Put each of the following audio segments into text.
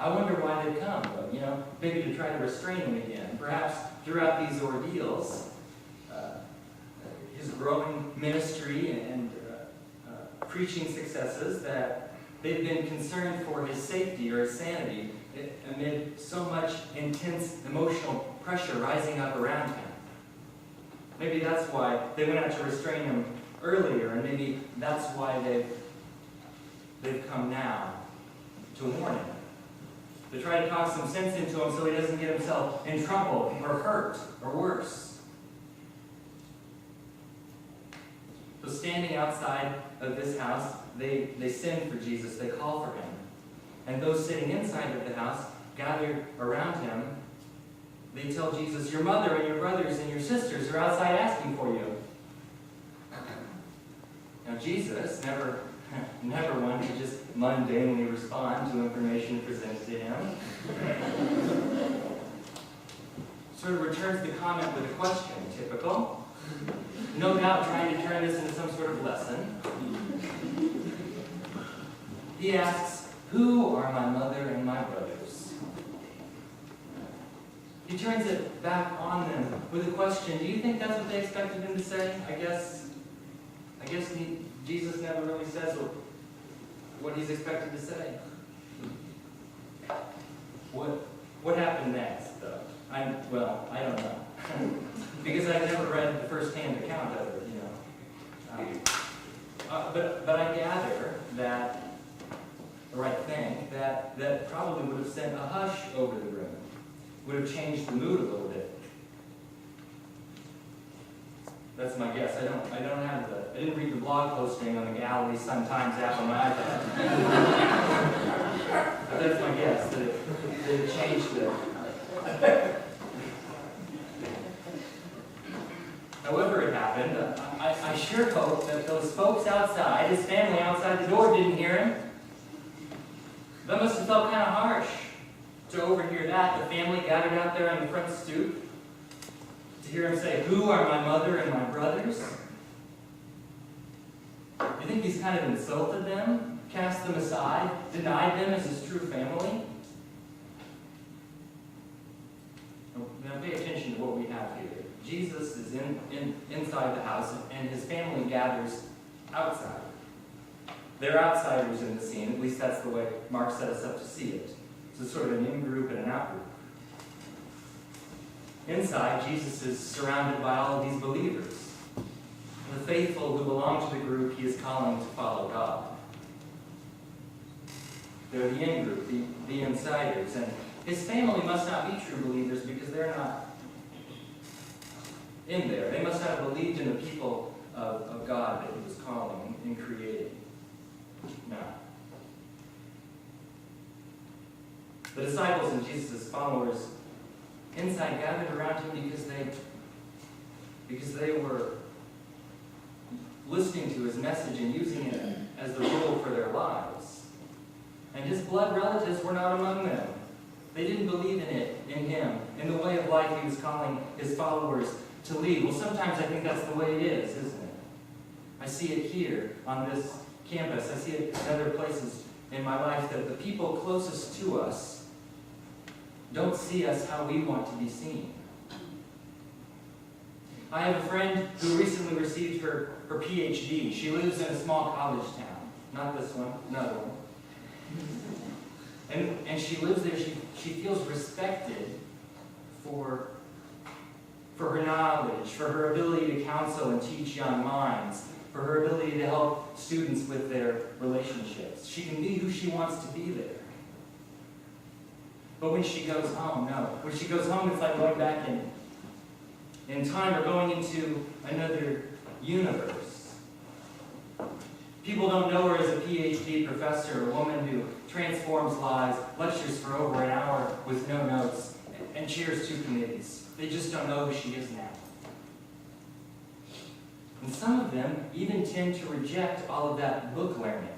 I wonder why they've come, maybe to try to restrain him again. Perhaps throughout these ordeals, his growing ministry and preaching successes, that they've been concerned for his safety or his sanity amid so much intense emotional pressure rising up around him. Maybe that's why they went out to restrain him earlier, and maybe that's why they've come now to warn him, to try to talk some sense into him so he doesn't get himself in trouble or hurt or worse. So standing outside of this house, they send for Jesus, they call for him. And those sitting inside of the house, gathered around him, they tell Jesus, your mother and your brothers and your sisters are outside asking for you. Now Jesus, never one to just mundanely respond to information presented to him, sort of returns the comment with a question, typical. No doubt trying to turn this into some sort of lesson. He asks, who are my mother and my brothers? He turns it back on them with a question. Do you think that's what they expected him to say? I guess Jesus never really says what he's expected to say. What happened next, though? I don't know. Because I've never read the first-hand account of it, But I gather that, or I think, that probably would have sent a hush over the room. Would have changed the mood a little bit. That's my guess. I didn't read the blog posting on the Galilee Sun-Times app on my iPad. But that's my guess, that it changed it. However it happened, I sure hope that those folks outside, his family outside the door, didn't hear him. That must have felt kind of harsh to overhear that. The family gathered out there on the front stoop to hear him say, who are my mother and my brothers? You think he's kind of insulted them, cast them aside, denied them as his true family? Now pay attention to what we have here. Jesus is inside the house, and his family gathers outside. They're outsiders in the scene, at least that's the way Mark set us up to see it. So sort of an in-group and an out-group. Inside, Jesus is surrounded by all of these believers, the faithful who belong to the group he is calling to follow God. They're the in-group, the insiders, and his family must not be true believers because they're not in there. They must not have believed in the people of God that he was calling and creating. No. The disciples and Jesus' followers inside gathered around him because they were listening to his message and using it as the rule for their lives. And his blood relatives were not among them. They didn't believe in him, in the way of life he was calling his followers to lead. Well, sometimes I think that's the way it is, isn't it? I see it here on this campus. I see it in other places in my life, that the people closest to us don't see us how we want to be seen. I have a friend who recently received her PhD. She lives in a small college town. Not this one, another one. And she lives there. She feels respected for her knowledge, for her ability to counsel and teach young minds, for her ability to help students with their relationships. She can be who she wants to be there. But when she goes home, no. When she goes home, it's like going back in time or going into another universe. People don't know her as a PhD professor, a woman who transforms lives, lectures for over an hour with no notes, and chairs 2 committees. They just don't know who she is now. And some of them even tend to reject all of that book learning.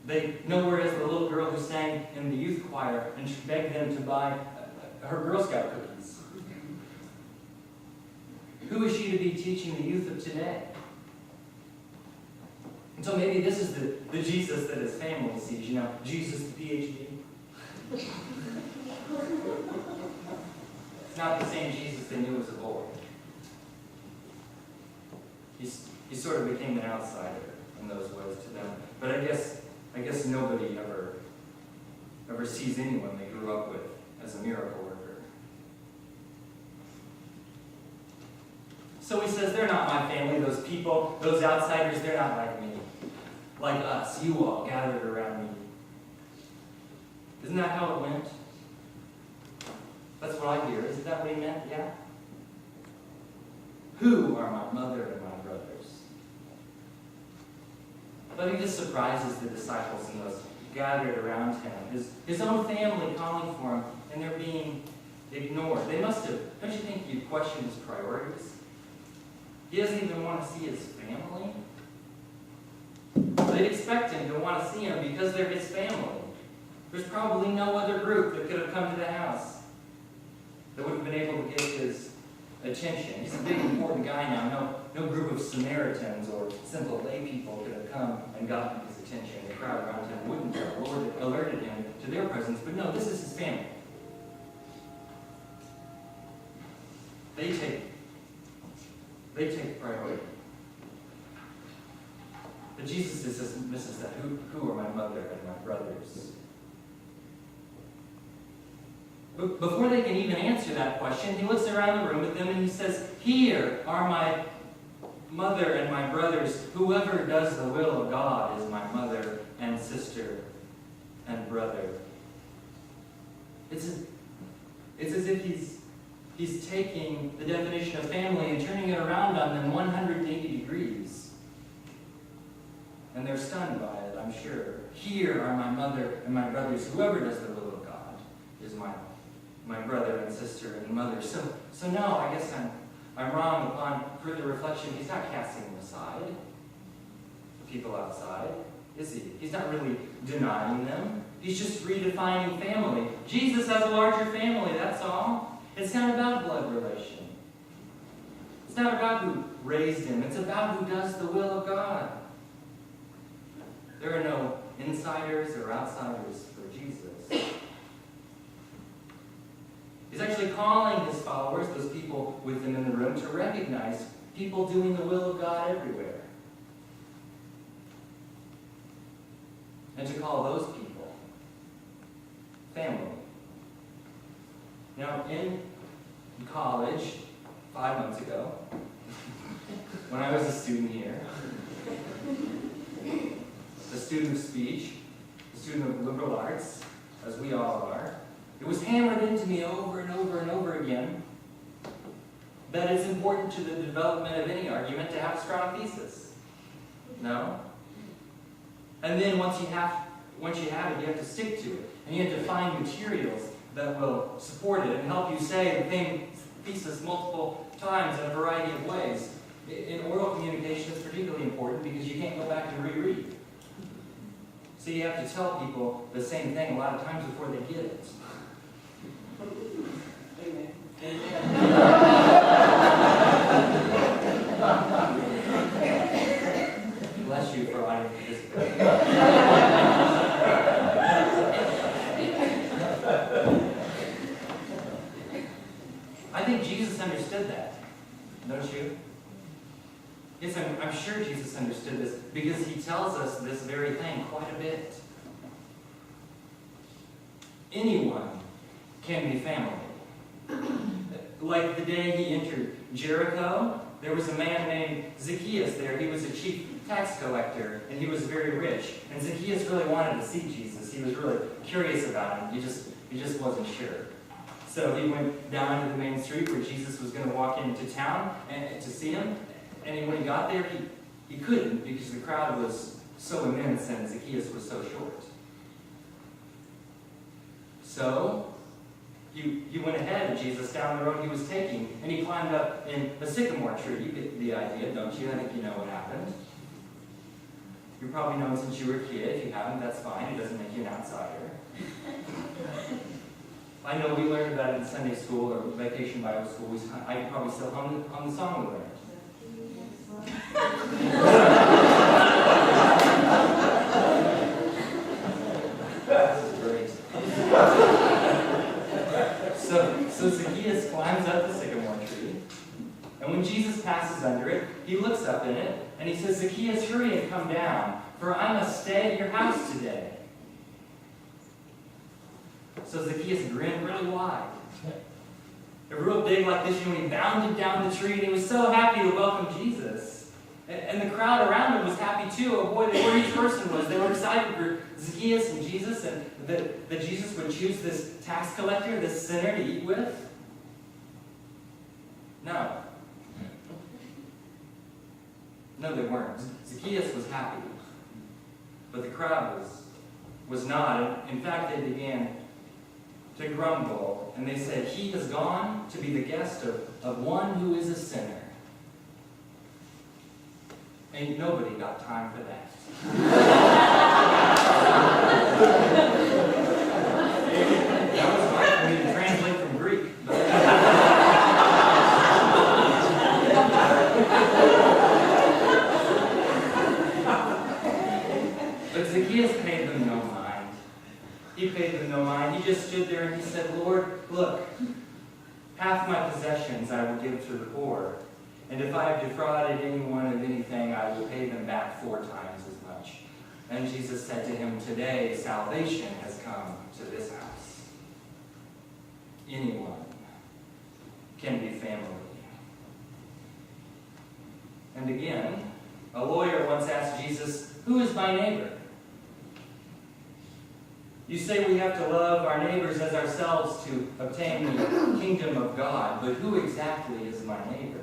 They know her as the little girl who sang in the youth choir and begged them to buy her Girl Scout cookies. Who is she to be teaching the youth of today? And so maybe this is the Jesus that his family sees, Jesus the PhD. It's not the same Jesus they knew as a boy. He sort of became an outsider in those ways to them. But I guess nobody ever sees anyone they grew up with as a miracle worker. So he says, they're not my family, those people, those outsiders, they're not like me. Like us, you all gathered around me. Isn't that how it went? That's what I hear. Isn't that what he meant? Yeah? Who are my mother and my brothers? But he just surprises the disciples and those gathered around him. His own family calling for him, and they're being ignored. They must have, don't you think you'd question his priorities? He doesn't even want to see his family. They'd expect him to want to see him because they're his family. There's probably no other group that could have come to the house that would have been able to get his attention. He's a big, important guy now. No group of Samaritans or simple lay people could have come and gotten his attention. The crowd around him wouldn't have. The Lord alerted him to their presence. But no, this is his family. They take priority. But Jesus dismisses that. Who are my mother and my brothers? But before they can even answer that question, he looks around the room at them and he says, here are my mother and my brothers. Whoever does the will of God is my mother and sister and brother. It's as if he's taking the definition of family and turning it around on them 180 degrees. And they're stunned by it, I'm sure. Here are my mother and my brothers. Whoever does the will of God is my brother and sister and mother. So no, I guess I'm wrong upon further reflection. He's not casting them aside, the people outside, is he? He's not really denying them. He's just redefining family. Jesus has a larger family, that's all. It's not about blood relation. It's not about who raised him. It's about who does the will of God. There are no insiders or outsiders for Jesus. He's actually calling his followers, those people with him in the room, to recognize people doing the will of God everywhere. And to call those people family. Now, in college, 5 months ago, when I was a student here, a student of speech, a student of liberal arts, as we all are, it was hammered into me over and over and over again that it's important to the development of any argument to have a strong thesis. No? And then once you have it, you have to stick to it. And you have to find materials that will support it and help you say the same thesis multiple times in a variety of ways. In oral communication, it's particularly important because you can't go back and reread. So you have to tell people the same thing a lot of times before they get it. Bless you for allowing me to participate. I think Jesus understood that, don't you? Yes, I'm sure Jesus understood this because he tells us this very thing quite a bit. Anyone can be family. Like the day he entered Jericho, there was a man named Zacchaeus there. He was a chief tax collector, and he was very rich. And Zacchaeus really wanted to see Jesus. He was really curious about him. He just wasn't sure. So he went down to the main street where Jesus was going to walk into town and to see him. And when he got there, he couldn't because the crowd was so immense and Zacchaeus was so short. So he went ahead of Jesus down the road he was taking, and he climbed up in a sycamore tree. You get the idea, don't you? I think you know what happened. You probably know since you were a kid. If you haven't, that's fine. It doesn't make you an outsider. I know we learned about it in Sunday school or Vacation Bible School. I could probably still hum the song we learned. he looks up in it, and he says, "Zacchaeus, hurry and come down, for I must stay at your house today." So Zacchaeus grinned really wide. Real big like this, he bounded down the tree, and he was so happy to welcome Jesus. And the crowd around him was happy too. Oh boy, they were each person was. They were excited for Zacchaeus and Jesus, and that Jesus would choose this tax collector, this sinner, to eat with. No. No, they weren't. Zacchaeus was happy, but the crowd was not. In fact, they began to grumble, and they said, "He has gone to be the guest of one who is a sinner." Ain't nobody got time for that. That was hard for me to translate from Greek. But Zacchaeus paid them no mind. He paid them no mind. He just stood there and he said, "Lord, look, half my possessions I will give to the poor. And if I have defrauded anyone of anything, I will pay them back 4 times as much." And Jesus said to him, "Today salvation has come to this house." Anyone can be family. And again, a lawyer once asked Jesus, "Who is my neighbor?" "You say we have to love our neighbors as ourselves to obtain the kingdom of God, but who exactly is my neighbor?"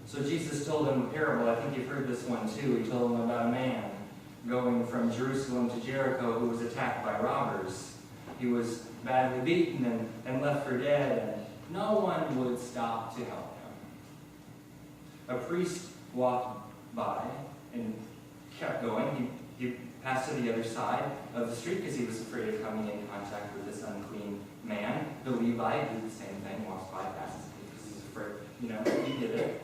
So Jesus told him a parable. I think you've heard this one too. He told him about a man going from Jerusalem to Jericho who was attacked by robbers. He was badly beaten and left for dead, and no one would stop to help him. A priest walked by and kept going. He passed to the other side of the street because he was afraid of coming in contact with this unclean man. The Levite did the same thing, walks by, passes because he's afraid, he did it.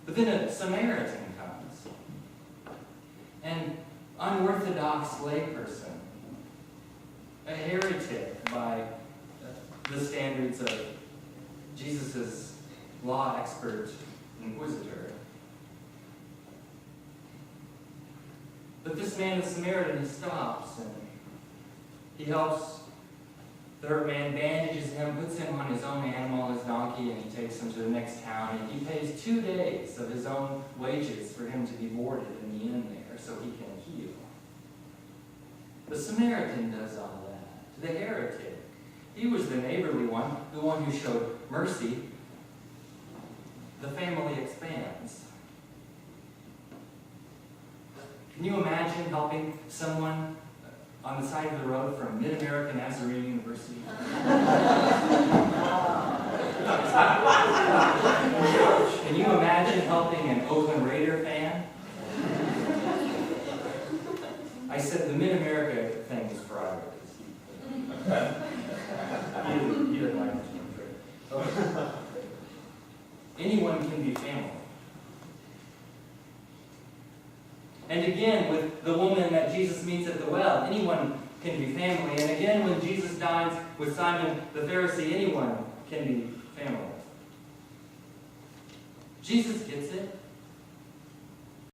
But then a Samaritan comes, an unorthodox layperson, a heretic by the standards of Jesus' law expert inquisitor. But this man, the Samaritan, he stops and he helps the hurt man, bandages him, puts him on his own animal, his donkey, and he takes him to the next town. And he pays 2 days of his own wages for him to be boarded in the inn there so he can heal. The Samaritan does all that. The heretic, he was the neighborly one, the one who showed mercy. The family expands. Can you imagine helping someone on the side of the road from Mid-American Nazarene University? Can you imagine helping an Oakland Raider fan? I said the Mid-America thing is private. He didn't like this one. Anyone can be family. And again, with the woman that Jesus meets at the well, anyone can be family. And again, when Jesus dines with Simon the Pharisee, anyone can be family. Jesus gets it.